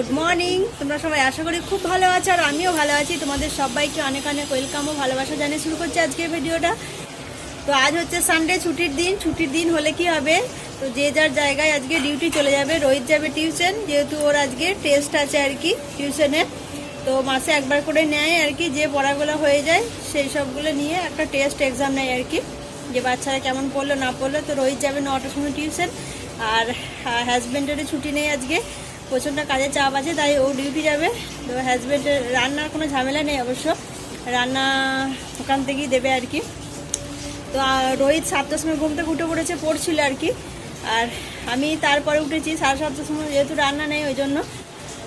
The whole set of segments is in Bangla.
Good morning. তোমরা সবাই আশা করি খুব ভালো আছো, আর আমিও ভালো আছি। তোমাদের সবাইকে অনেক অনেক ওয়েলকাম ও ভালোবাসা জানিয়ে শুরু করছি আজকের ভিডিওটা। তো আজ হচ্ছে সানডে, ছুটির দিন। ছুটির দিন হলে কি হবে, তো যে যার জায়গায় আজকে ডিউটি চলে যাবে। রোহিত যাবে টিউশন, যেহেতু ওর আজকে টেস্ট আছে আর কি টিউশনে। তো মাসে একবার করে নেয় আর কি, যে পড়াগুলো হয়ে যায় সেই সবগুলো নিয়ে একটা টেস্ট এক্সাম নেয় আর কি, যে বাচ্চারা কেমন পড়লো না পড়লো। তো রোহিত যাবে 9টার সময় টিউশন, আর হাজব্যান্ডেরও ছুটি নেই আজকে, প্রচণ্ড কাজের চাপ আছে, তাই ও ডিউটি যাবে। তো হাজব্যান্ডের রান্নার কোনো ঝামেলা নেই অবশ্য, রান্না ওখান থেকেই দেবে আর কি। তো রোহিত 7টার সময় ঘুম থেকে উঠে পড়েছে, পড়ছিল আর কি। আর আমি তারপরে উঠেছি 7:30টার সময়, যেহেতু রান্না নেই ওই জন্য।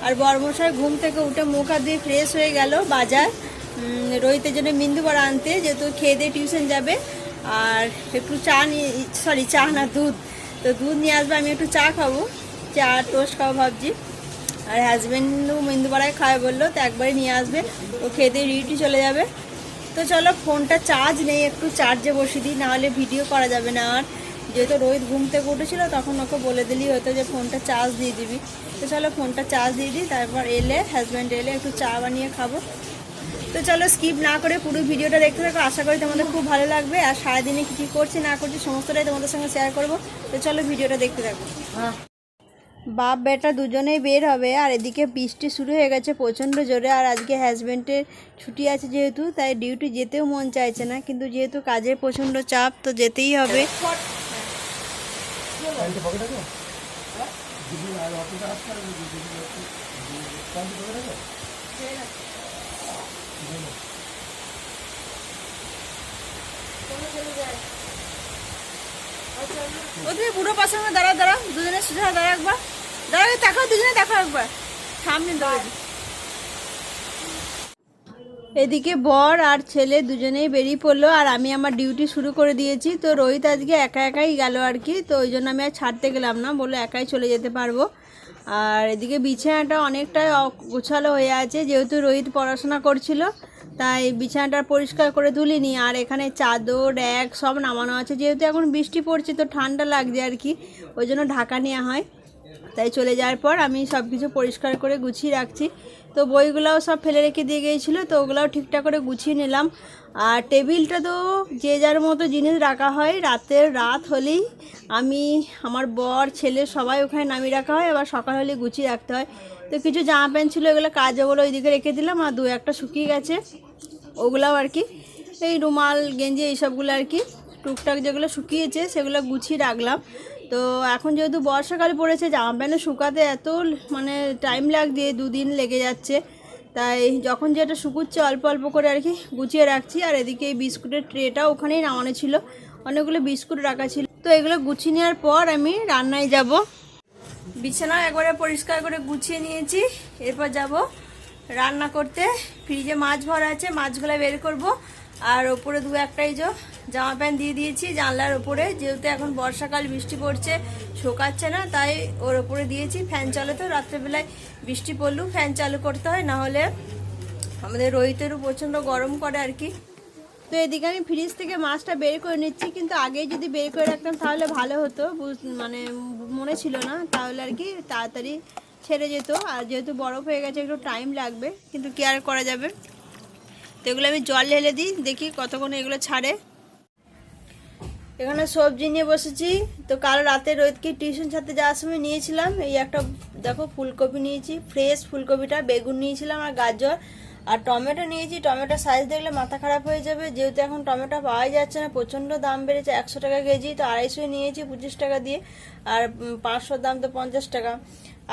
আর বর্মশাই ঘুম থেকে উঠে মুখ হাত দিয়ে ফ্রেশ হয়ে গেল বাজার রোহিতের জন্য মিন্দু বড়া আনতে, যেহেতু খেয়ে দিয়ে টিউশন যাবে। আর একটু চা নিয়ে, চা না দুধ, তো দুধ নিয়ে আসবে, আমি একটু চা খাবো, চা টোস্ট খাবো ভাবছি। আর হাজব্যান্ডও মিন্দু বড়াই খায় বললো, তো একবারে নিয়ে আসবে, ও খেয়ে দিয়ে ডিউটি চলে যাবে। তো চলো, ফোনটা চার্জ নেই, একটু চার্জে বসিয়ে দিই, নাহলে ভিডিও করা যাবে না। আর যেহেতু রোহিত ঘুম থেকে উঠেছিল, তখন ওকে বলে দিলেই হতো যে ফোনটা চার্জ দিয়ে দিবি। তো চলো ফোনটা চার্জ দিয়ে দিই, তারপর হাজব্যান্ড এলে একটু চা বানিয়ে খাবো। তো চলো স্কিপ না করে পুরো ভিডিওটা দেখতে থাকো, আশা করি তোমাদের খুব ভালো লাগবে। আর সারাদিনে কী করছি না করছি সমস্তটাই তোমাদের সঙ্গে শেয়ার করবো। তো চলো ভিডিওটা দেখতে থাকো। বাপ বেটা দুজনেই বের হবে, আর এদিকে বৃষ্টি শুরু হয়ে গেছে প্রচণ্ড জোরে। আর আজকে হাজব্যান্ডের ছুটি আছে যেহেতু, তাই ডিউটি যেতেও মন চাইছে না, কিন্তু যেহেতু কাজের প্রচণ্ড চাপ, তো যেতেই হবে। ওদের পুরো পাশে দাঁড়া দুজনে সোজা দাঁড়া, একবার দাঁড়া, দেখো দুজনে দেখো একবার সামনে দাঁড়া। এদিকে বর আর ছেলে দুজনেই বেরিয়ে পড়লো, আর আমি আমার ডিউটি শুরু করে দিয়েছি। তো রোহিত আজকে একা একাই গেল আর কি, তো ওই জন্য আমি আর ছাড়তে গেলাম না, বলে একাই চলে যেতে পারবো। আর এদিকে বিছানাটা অনেকটাই গোছালো হয়ে আছে, যেহেতু রোহিত পড়াশোনা করছিল, তাই বিছানাটা পরিষ্কার করে তুলিনি। আর এখানে চাদর এক সব নামানো আছে, যেহেতু এখন বৃষ্টি পড়ছে তো ঠান্ডা লাগছে আর কি, ওই জন্য ঢাকা নেওয়া হয়। তাই চলে যাওয়ার পর আমি সব কিছু পরিষ্কার করে গুছিয়ে রাখছি। তো বইগুলোও সব ফেলে রেখে দিয়ে গিয়েছিলো, তো ওগুলোও ঠিকঠাক করে গুছিয়ে নিলাম। আর টেবিলটা তো যে যার মতো জিনিস রাখা হয়, রাত হলেই আমি, আমার বর, ছেলে সবাই ওখানে নামিয়ে রাখা হয়, আবার সকাল হলে গুছিয়ে রাখতে হয়। তো কিছু জামা প্যান্ট ছিল, এগুলো কাজ, ওগুলো ওইদিকে রেখে দিলাম। আর 2-1টা শুকিয়ে গেছে, ওগুলাও আর কি, এই রুমাল গেঞ্জি এইসবগুলো আর কি টুকটাক যেগুলো শুকিয়েছে সেগুলো গুছিয়ে রাখলাম। তো এখন যেহেতু বর্ষাকাল পড়েছে, জামা প্যান্ট শুকাতে এত মানে টাইম লাগছে, 2 দিন লেগে যাচ্ছে, তাই যখন যেটা শুকুচ্ছে অল্প অল্প করে আর কি গুছিয়ে রাখছি। আর এদিকে এই বিস্কুটের ট্রেটাও ওখানেই নামানো ছিল, অনেকগুলো বিস্কুট রাখা ছিল। তো এগুলো গুছিয়ে নেওয়ার পর আমি রান্নায় যাব। বিছানা একবারে পরিষ্কার করে গুছিয়ে নিয়েছি, এরপর যাব রান্না করতে। ফ্রিজে মাছ ভরা আছে, মাছগুলো বের করব। আর ওপরে 2-1টাই জামা প্যান্ট দিয়ে দিয়েছি জানলার ওপরে, যেহেতু এখন বর্ষাকাল বৃষ্টি পড়ছে, শোকাচ্ছে না, তাই ওর ওপরে দিয়েছি। ফ্যান চলে, তো রাত্রেবেলায় বৃষ্টি পড়লেও ফ্যান চালু করতে হয়, না হলে আমাদের রোহিতেরও প্রচণ্ড গরম করে আর কি। তো এদিকে আমি ফ্রিজ থেকে মাছটা বের করে নিচ্ছি, কিন্তু আগে যদি বের করে রাখতাম তাহলে ভালো হতো, মানে মনে ছিল না, তাহলে আর কি তাড়াতাড়ি ছেড়ে যেত। আর যেহেতু বরফ হয়ে গেছে একটু টাইম লাগবে, কিন্তু কি আর করা যাবে। তো এগুলো আমি জল ঢেলে দিই, দেখি কতক্ষণ এগুলো ছাড়ে। এখানে সবজি নিয়ে বসেছি। তো কাল রাতে রোহিতকে টিউশন ছাড়তে যাওয়ার সময় নিয়েছিলাম, এই একটা দেখো ফুলকপি নিয়েছি, ফ্রেশ ফুলকপিটা, বেগুন নিয়েছিলাম, আর গাজর আর টমেটো নিয়েছি। টমেটো সাইজ দেখলে মাথা খারাপ হয়ে যাবে, যেহেতু এখন টমেটো পাওয়াই যাচ্ছে না, প্রচণ্ড দাম বেড়েছে, 100 টাকা কেজি। তো 250 নিয়েছি 25 টাকা দিয়ে, আর 500 দাম তো 50 টাকা।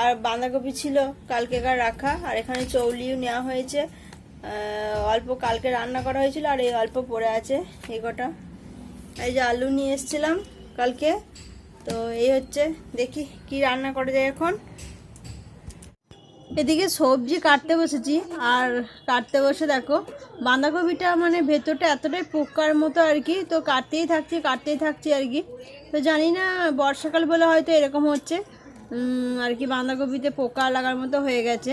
আর বাঁধাকপি ছিল কালকেকার রাখা, আর এখানে চৌলিও নেওয়া হয়েছে, অল্প কালকে রান্না করা হয়েছিল, আর এই অল্প পড়ে আছে এই কটা। এই যে আলু নিয়ে এসেছিলাম কালকে। তো এই হচ্ছে, দেখি কি রান্না করা যায় এখন। এদিকে সবজি কাটতে বসেছি, আর কাটতে বসে দেখো বাঁধাকপিটা মানে ভেতরটা এতটাই পোকার মতো আর কি, তো কাটতেই থাকছি আর কি। তো জানি না বর্ষাকাল বলে হয়তো এরকম হচ্ছে আর কি, বাঁধাকপিতে পোকা লাগার মতো হয়ে গেছে।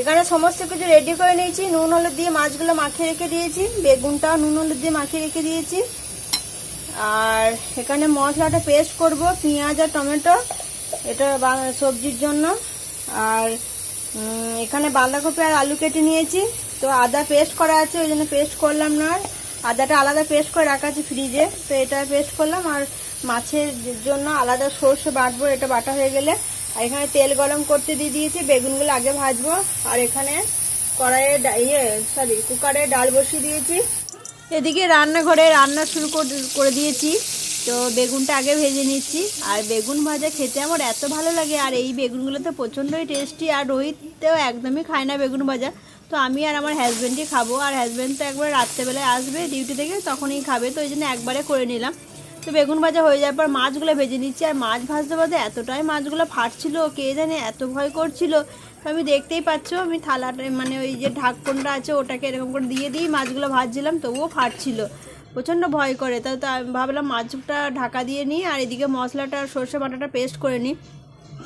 এখানে সমস্ত কিছু রেডি করে নিয়েছি, নুন হলুদ দিয়ে মাছগুলো মাখিয়ে রেখে দিয়েছি, বেগুনটাও নুন হলুদ দিয়ে মাখিয়ে রেখে দিয়েছি। আর এখানে মশলাটা পেস্ট করব, পেঁয়াজ আর টমেটো, এটা সবজির জন্য। আর এখানে বাঁধাকপি আর আলু কেটে নিয়েছি। তো আদা পেস্ট করা আছে, ওই জন্য পেস্ট করলাম না। আর আদাটা আলাদা পেস্ট করে রাখা আছে ফ্রিজে, তো এটা পেস্ট করলাম। আর মাছের জন্য আলাদা সর্ষে বাটবো, এটা বাটা হয়ে গেলে। আর এখানে তেল গরম করতে দিয়ে দিয়েছি, বেগুনগুলো আগে ভাজবো। আর এখানে কড়াইয়ে কুকারে ডাল বসিয়ে দিয়েছি। এদিকে রান্নাঘরে রান্না শুরু করে দিয়েছি। তো বেগুনটা আগে ভেজে নিচ্ছি। আর বেগুন ভাজা খেতে আমার এত ভালো লাগে, আর এই বেগুনগুলো তো প্রচণ্ডই টেস্টি। আর রোহিতও একদমই খায় না বেগুন ভাজা, তো আমি আর আমার হাজব্যান্ডই খাবো। আর হাজব্যান্ড তো একবার রাত্রেবেলায় আসবে ডিউটি থেকে, তখনই খাবে, তো ওই জন্য একবারে করে নিলাম। তো বেগুন ভাজা হয়ে যাওয়ার পর মাছগুলো ভেজে নিচ্ছি। আর মাছ ভাজতে ভাজতে এতটাই মাছগুলো ফাটছিল, কে জানে এত ভয় করছিল। তো আমি দেখতেই পাচ্ছ, আমি থালাটা মানে ওই যে ঢাকনটা আছে ওটাকে এরকম করে দিয়ে মাছগুলো ভাজছিলাম, তবুও ফাটছিল, প্রচণ্ড ভয় করে। তাই তো আমি ভাবলাম মাছটা ঢাকা দিয়ে নিই, আর এদিকে মশলাটা সর্ষে বাটাটা পেস্ট করে নিই।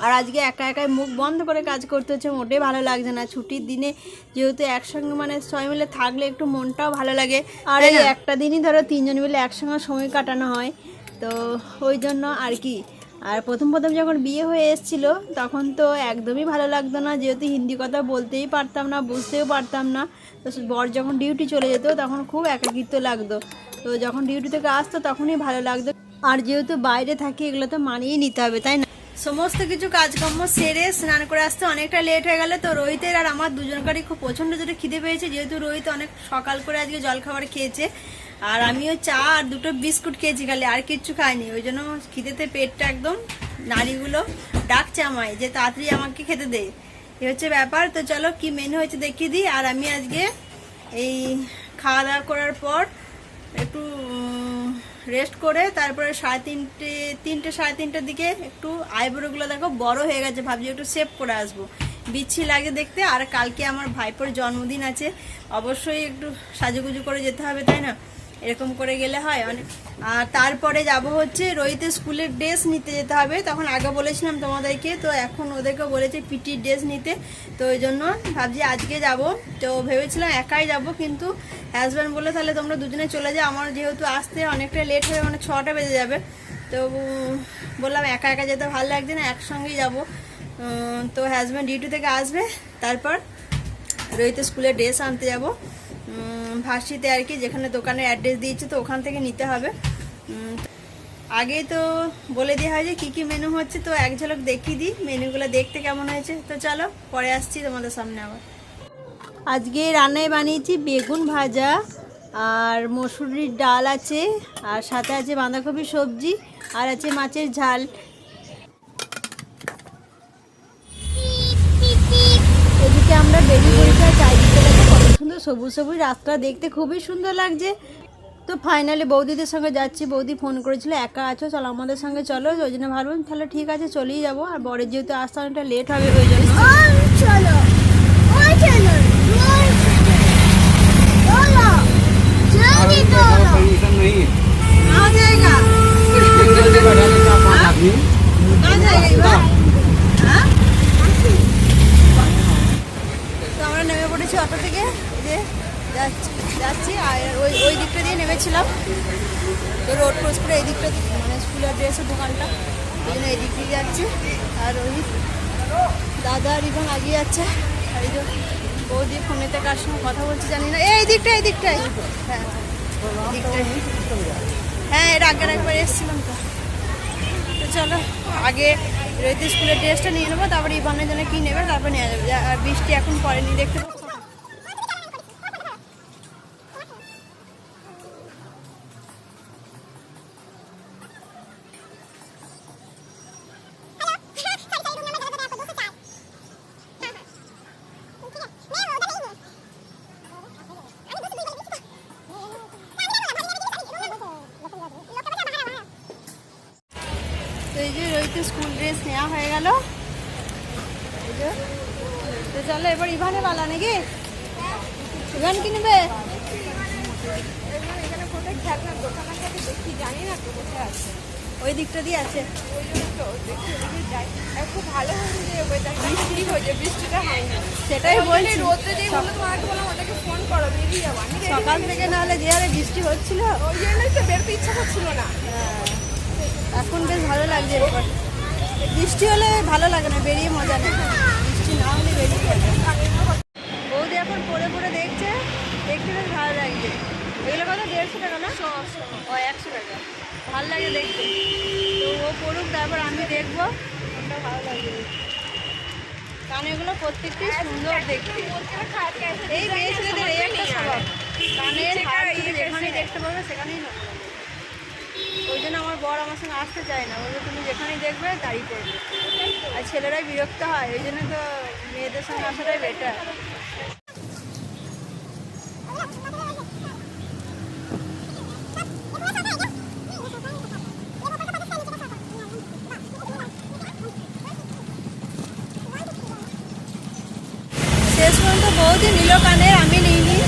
আর আজকে একা একাই মুখ বন্ধ করে কাজ করতে হচ্ছে, মোটেই ভালো লাগছে না। ছুটির দিনে যেহেতু একসঙ্গে মানে সবাই মিলে থাকলে একটু মনটাও ভালো লাগে। আর এই একটা দিনই ধরো তিনজন মিলে একসঙ্গে সময় কাটানো হয়, তো ওই জন্য আর কি। আর প্রথম যখন বিয়ে হয়ে এসেছিলো তখন তো একদমই ভালো লাগতো না, যেহেতু হিন্দি কথা বলতেই পারতাম না, বুঝতেও পারতাম না। তো বর যখন ডিউটি চলে যেত তখন খুব একাকিত্ব লাগতো, তো যখন ডিউটি থেকে আসতো তখনই ভালো লাগতো। আর যেহেতু বাইরে থাকি, এগুলো তো মানিয়ে নিতে হবে, তাই না? সমস্ত কিছু কাজকর্ম সেরে স্নান করে আসতে অনেকটা লেট হয়ে গেল। তো রোহিতের আর আমার দুজনকারই খুব প্রচণ্ড জোরে খিদে পেয়েছে, যেহেতু রোহিত অনেক সকাল করে আজকে জলখাবার খেয়েছে। আর আমিও চা আর দুটো বিস্কুট খেয়েছি খালি, আর কিচ্ছু খাইনি। ওই জন্য খিদেতে পেটটা একদম, নাড়িগুলো ডাকছে আমায় যে তাড়াতাড়ি আমাকে খেতে দে, এই হচ্ছে ব্যাপার। তো চলো কি মেনু হয়েছে দেখিয়ে দিই। আর আমি আজকে এই খাওয়া দাওয়া করার পর একটু রেস্ট করে তারপরে তিনটে সাড়ে তিনটের দিকে একটু আইব্রোগুলো দেখো বড় হয়ে গেছে, ভাবছি একটু শেভ করে আসবো, বিচ্ছি লাগে দেখতে। আর কালকে আমার ভাইপোর জন্মদিন আছে, অবশ্যই একটু সাজুগুজু করে যেতে হবে, তাই না? এরকম করে গেলে হয় অনেক। আর তারপরে যাব হচ্ছে রোহিতের স্কুলের ড্রেস নিতে যেতে হবে, তখন আগে বলেছিলাম তোমাদেরকে, তো এখন ওদেরকে বলেছে পিটির ড্রেস নিতে, তো ওই জন্য ভাবছি আজকে যাব। তো ভেবেছিলাম একাই যাব, কিন্তু হাজব্যান্ড বললো তাহলে তোমরা দুজনে চলে যাও, আমার যেহেতু আসতে অনেকটা লেট হবে, মানে 6টা বেজে যাবে। তো বললাম একা একা যেতে ভালো লাগছে না, একসঙ্গেই যাব। তো হাজব্যান্ড ডিউটি থেকে আসবে, তারপর রোহিতের স্কুলের ড্রেস আনতে যাব ভার্সিতে আর কি, যেখানে দোকানের অ্যাড্রেস দিয়েছে, তো ওখান থেকে নিতে হবে। আগেই তো বলে দেওয়া হয় যে কী কী মেনু হচ্ছে, তো এক ঝলক দেখিয়ে দিই মেনুগুলো দেখতে কেমন হয়েছে। তো চলো পরে আসছি তোমাদের সামনে আবার। আজকে রান্নায় বানিয়েছি বেগুন ভাজা, আর মসুরির ডাল আছে, আর সাথে আছে বাঁধাকপি সবজি, আর আছে মাছের ঝাল। এদিকে আমরা বেরিয়ে পড়েছি, চারিদিকে কত সুন্দর সবুজ সবুজ রাস্তা, দেখতে খুবই সুন্দর লাগছে। তো ফাইনালি বৌদিদের সঙ্গে যাচ্ছি, বৌদি ফোন করেছিল একা আছো চলো আমাদের সঙ্গে চলো, ওই জন্য ভাবলাম তাহলে ঠিক আছে চলেই যাবো। আর বরের যেহেতু আসতে অনেকটা লেট হবে, ওই জন্য চলো নেমে পড়েছি অটো থেকে, যে যাচ্ছি। আর ওই দিকটা দিয়ে নেমেছিলাম, তো রোড ক্রস করে এই দিকটা মানে স্কুলের ড্রেসের দোকানটা, এই জন্য এই দিক দিয়ে যাচ্ছি। আর ওই দাদা আর ইভান আগিয়ে যাচ্ছে, আর এই যে বৌদি ফোনেতে কার সঙ্গে কথা বলছি জানি না, এই দিকটাই হ্যাঁ দিকটাই, হ্যাঁ এটা আগের একবার এসেছিলাম। তো চলো আগে রোহিত স্কুলের ড্রেসটা নিয়ে নেবো, তারপরে ইভানের জন্য কী নেবে তারপর নিয়ে যাবে। আর বৃষ্টি এখন পড়েনি দেখতে পাচ্ছি। তো এই যে রোহিত স্কুল ড্রেস নেওয়া হয়ে গেল, এই যে। তো চলো এবার ইভানে বালা নাকি, ইভান কি নেবে? এখানে কোথায় খেলনার দোকান আছে দেখি, জানি না তো কোথায় আছে, ওই দিকটা দিয়ে আছে, ওই জন্য তো দেখি ওদিকে যাই। খুব ভালো হয়েছে যে বৃষ্টি হয়েছে, বৃষ্টিটা হয় না, সেটাই বলছি। রোদে যেই বললো তোমাকে বললাম ওদেরকে ফোন করো, বেরিয়ে যাবো। সকাল থেকে না হলে যে হারে বৃষ্টি হচ্ছিল, ওই জন্যই তো বেরোতে ইচ্ছা করছিল না। এখন বেশ ভালো লাগছে, এরপর বৃষ্টি হলে ভালো লাগে না, বেরিয়ে মজা নেই। বেরিয়ে যাবে। বৌদি এখন পরে পরে দেখছে, দেখতে বেশ ভালো লাগছে। এগুলো কত 150 টাকা না? ও 100 টাকা। ভালো লাগে দেখতে। তো ও পড়ুক, তারপর আমি দেখবো কোনটা ভালো লাগে। কানেরগুলো প্রত্যেকটি সুন্দর দেখতে। এই মেয়ে ছেলেদের এই একটা স্বভাব, কানের হার যেখানেই দেখতে পাবে সেখানেই নেবো। ওই জন্য আমার বর আমার সঙ্গে আসতে চায় না, বলবে তুমি যেখানেই দেখবে তাই করবে। আর ছেলেরাই বিরক্ত হয়, ওই জন্য তো মেয়েদের সঙ্গে আসাটাই বেটার। শেষ পর্যন্ত বৌদি নিল কানের, আমি নিইনি।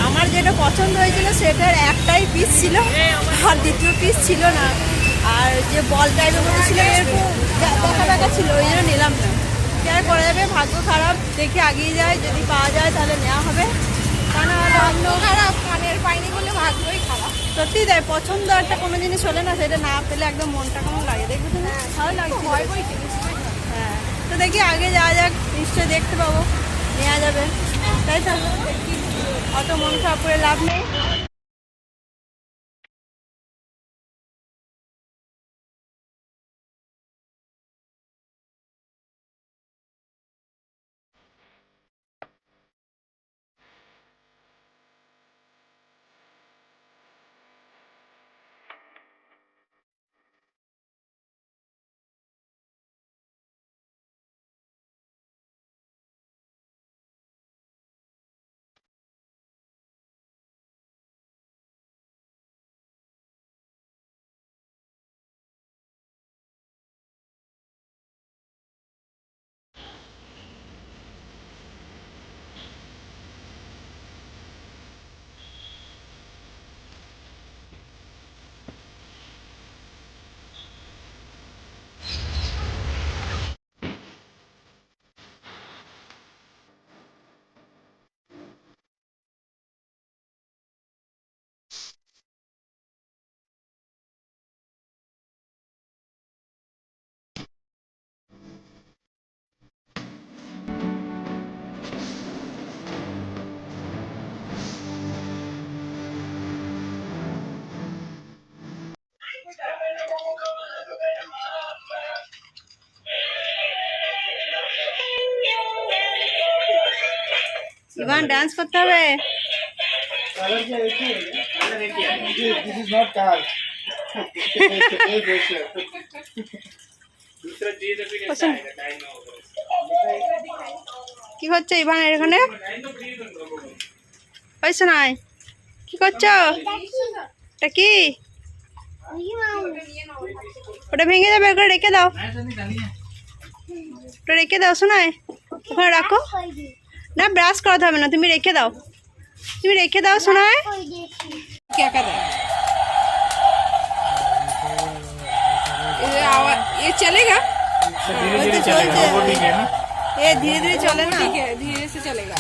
আমার যেটা পছন্দ হয়েছিল সেটার একটাই পিস ছিল, আর দ্বিতীয় পিস ছিল না। আর যে বল টাইপের মধ্যে ছিল এরকম দেখা দেখা ছিল, ওই জন্য নিলাম না। কি আর করা যাবে, ভাগ্য খারাপ, দেখি আগিয়ে যায়, যদি পাওয়া যায় তাহলে নেওয়া হবে। তা না হলে অন্য খারাপ, কানের পাইনি বলে ভাগ্যই খারাপ। সত্যি তাই, পছন্দ একটা কোনো জিনিস হলে না, সেটা না পেলে একদম মনটা কেমন লাগে, দেখবে তুমি ভালো লাগছে। হ্যাঁ, তো দেখি আগে যাওয়া যাক, নিশ্চয়ই দেখতে পাবো, নেওয়া যাবে, তাই তো। অত মন খারাপ করে লাভ নেই। ইভান ডান্স করতে হবে। This is not car. কি হচ্ছে ইভান এখানে? পয়সা নাই, কি করছো? এটা কি? ওটা ভেঙে যাবে, ওটা রেখে দাও, ওটা রেখে দাও। শোনায় ওখানে রাখো না, ব্রাশ করাতে হবে না, তুমি রেখে দাও, তুমি রেখে দাও। শোনায় ये चलेगा, এ ধীরে ধীরে চলে না, ठीक है, धीरे से चलेगा।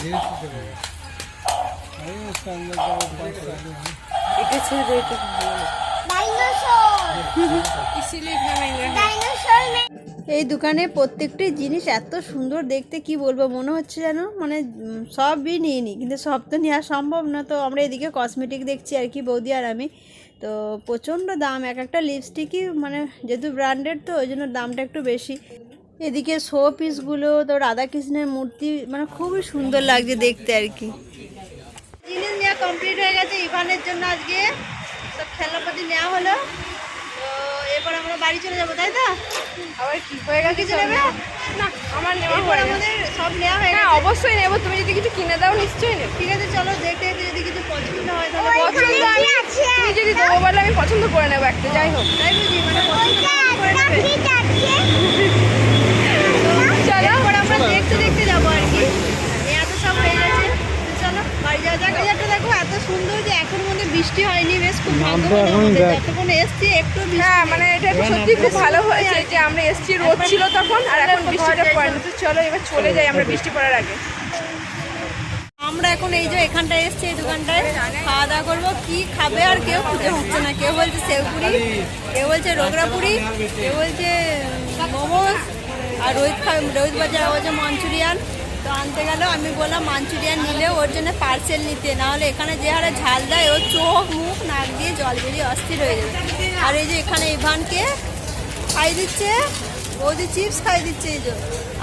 इसीलिए इतना महंगा है। এই দোকানে প্রত্যেকটি জিনিস এত সুন্দর দেখতে, কি বলবো, মনে হচ্ছে যেন মানে সবই নিয়ে নিই, কিন্তু সব তো নেওয়া সম্ভব না। তো আমরা এদিকে কসমেটিক দেখছি আর কি, বৌদি আর আমি। তো প্রচণ্ড দাম, এক একটা লিপস্টিকই মানে যেহেতু ব্র্যান্ডেড, তো ওই জন্য দামটা একটু বেশি। এদিকে শো পিসগুলো তো রাধাকৃষ্ণের মূর্তি, মানে খুবই সুন্দর লাগছে দেখতে আর কি। জিনিস নেওয়া কমপ্লিট হয়ে গেছে ইভানের জন্য, আজকে সব খেলনাপাতি নেওয়া হলো। তো এরপর আমরা বাড়ি চলে যাবো, তাই তো? আবার কি হয়ে গেছে, কিছু নেবে না আমার নেওয়া এরপর হয়ে গেছে। আমাদের সব নেওয়া হয়ে হ্যাঁ গেছে। অবশ্যই নেবো, তুমি যদি কিছু কিনে দাও নিশ্চয়ই নেবো। ঠিক আছে, চলো দেখতে দেখতে যদি কিছু পছন্দ হয় তাহলে পছন্দ তুমি যদি দেবো বলে আমি পছন্দ করে নেবো একটা, যাই হোক। তাই বুঝি, মানে পছন্দ করে নেবে। চলো এরপর আমরা দেখতে দেখতে যাবো আর কি, এত সব হয়ে গেছে। তো চলো বাড়ি যাওয়া যাক। ওইটা দেখো এত সুন্দর যে এখন মধ্যে বৃষ্টি হয়নি, বেশ খুব ভাগ্যবান আমাদের, যতক্ষণ এসছি একটু হ্যাঁ মানে এটা একটু সত্যি খুব ভালো হয়েছে যে আমরা এসছি, রোদ ছিল তখন আর এখন বৃষ্টিটা পড়ে না। তো চলো এবার চলে যাই আমরা বৃষ্টি পড়ার আগে। আমরা এখন এই যে এখানটায় এসছি, এই দোকানটায় খাওয়া দাওয়া করবো। কি খাবে আর কেউ খুঁজে হচ্ছে না, কেউ বলছে সেউপুরি, কেউ বলছে রোগড়াপুরি, কেউ বলছে মোমোস, আর রোহিত বাজার বলছে মাঞ্চুরিয়ান। তো তো আনতে গেল, আমি বললাম মাঞ্চুরিয়ান নিলে ওর জন্য পার্সেল নিতে, নাহলে এখানে যে হারে ঝাল দেয় ওর চোখ মুখ নাক দিয়ে জল বেরিয়ে অস্থির হয়ে যাবে। আর এই যে এখানে ইভানকে খাই দিচ্ছে, বৌদি চিপস খাই দিচ্ছে এই যে।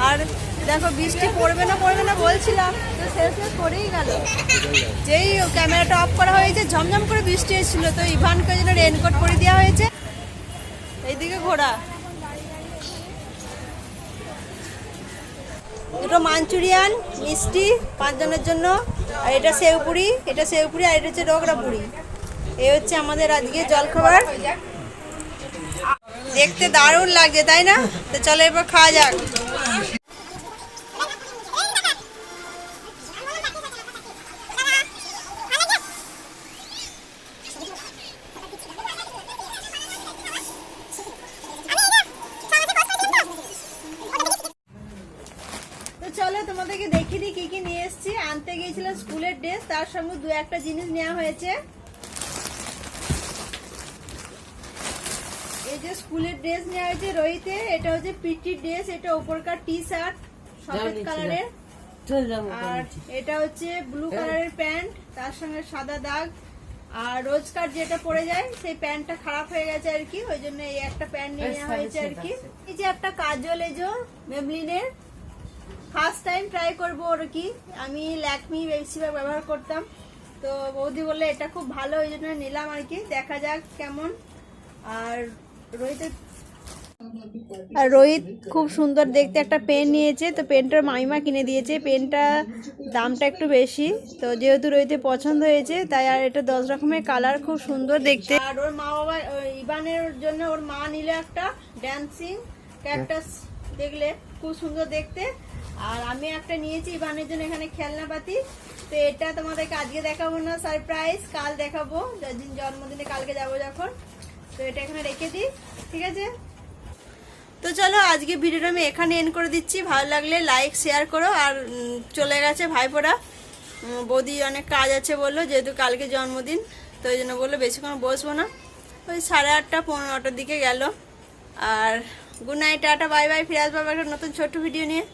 আর দেখো বৃষ্টি পড়বে না বলছিলাম, তো শেষ করেই গেল। যেই ক্যামেরাটা অফ করা হয়েছে ঝমঝম করে বৃষ্টি এসেছিল, তো ইভানকে জন্য রেনকোট পরে দেওয়া হয়েছে। এইদিকে ঘোরা, দুটো মাঞ্চুরিয়ান মিষ্টি 5 জনের জন্য, আর এটা সেউপুরি, আর এটা হচ্ছে রগড়া পুরি। এই হচ্ছে আমাদের আজকে জলখাবার। দেখতে দারুণ লাগছে তাই না? তো চলো এবার খাওয়া যাক। চলো তোমাদেরকে দেখিয়ে দিই কি কি নিয়ে এসেছি। আনতে গিয়েছিলাম স্কুলের ড্রেস, তার সঙ্গে 2-1টা জিনিস নেওয়া হয়েছে। এই যে স্কুলের ড্রেস নেওয়া হয়েছে রোহিতে, এটা হচ্ছে পিটি ড্রেস, এটা উপরকার টি শার্ট সফেদ কালারের, আর এটা হচ্ছে ব্লু কালারের প্যান্ট, তার সঙ্গে সাদা দাগ। আর রোজকার যেটা পরে যায় সেই প্যান্টটা খারাপ হয়ে গেছে আর কি, ওই জন্য এই একটা প্যান্ট নিয়ে নেওয়া হয়েছে আর কি। এই যে একটা কাজল, এই যে মেবলিনের, ফার্স্ট টাইম ট্রাই করবো ওর কি। আমি ল্যাকমি বেশিরভাগ ব্যবহার করতাম, তো বৌদি বললে এটা খুব ভালো, ওই জন্য নিলাম আর কি, দেখা যাক কেমন। আর রোহিত খুব সুন্দর দেখতে একটা পেন নিয়েছে, তো পেনটার মাইমা কিনে দিয়েছে। পেনটা দামটা একটু বেশি, তো যেহেতু রোহিতের পছন্দ হয়েছে তাই। আর এটা 10 রকমের কালার, খুব সুন্দর দেখতে। আর ওর মা বাবা ইভানের জন্য ওর মা নিলে একটা ড্যান্সিং ক্যাকটাস, দেখলে খুব সুন্দর দেখতে। আর আমি একটা নিয়েছি ইভানের জন্য এখানে খেলনাপাতি, তো এটা তোমাদেরকে আজকে দেখাবো না, সারপ্রাইজ কাল দেখাবো, যেদিন জন্মদিনে কালকে যাবো যখন। তো এটা এখানে রেখে দিই, ঠিক আছে? তো চলো আজকে ভিডিওটা আমি এখানে এন্ড করে দিচ্ছি। ভালো লাগলে লাইক শেয়ার করো। আর চলে গেছে ভাইপোরা, বৌদি অনেক কাজ আছে বললো, যেহেতু কালকে জন্মদিন, তো ওই জন্য বললো বেশিক্ষণ বসবো না, ওই 8:30 15টার দিকে গেল। আর good night, tata, bye bye. ফিরে আসবো আবার একটা নতুন ছোট্ট ভিডিও নিয়ে।